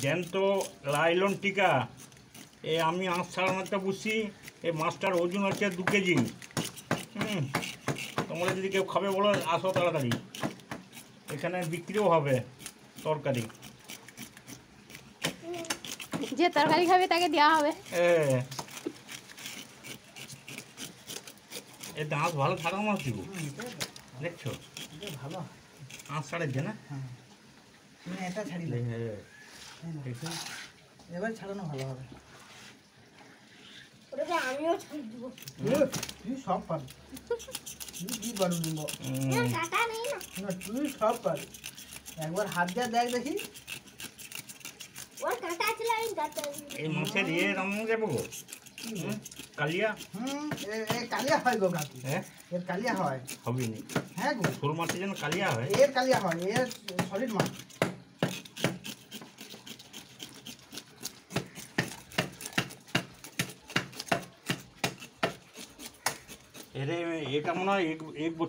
জ্যান্ত লাইলন টিকা। আমি আঁশ ছাড়ানোটা বুঝছি। এই মাছটার ওজন হচ্ছে 2 কেজি। তোমরা যদি কেউ খাবে বলো আসো তাড়াতাড়ি, এখানে বিক্রিও হবে তরকারি। যে তরকারি খাবে তাকে দেওয়া হবে। এ আঁশ ভালো ছাড়ানো মাছ দিব, দেখছো ভালো আঁশ ছাড়েছে না? এটা ছাড়িলে এবার ছাড়ানো ভালো হবে। আমিও ছাড় দিব। তুই সব পারবি, তুই কি পারবি না, তুই সব পারবি। একবার হাত দিয়ে দেখ দেখি। এই মাছের রান্না যাবো গো কালিয়া। কালিয়া হয় গো কাকু, হ্যাঁ এর কালিয়া হয়। হবে নি? হ্যাঁ গো, শোল মাছের যেন কালিয়া হয়। এর কালিয়া হয়, এর সলিড মাছ। এটা মনে হয় 1 বছর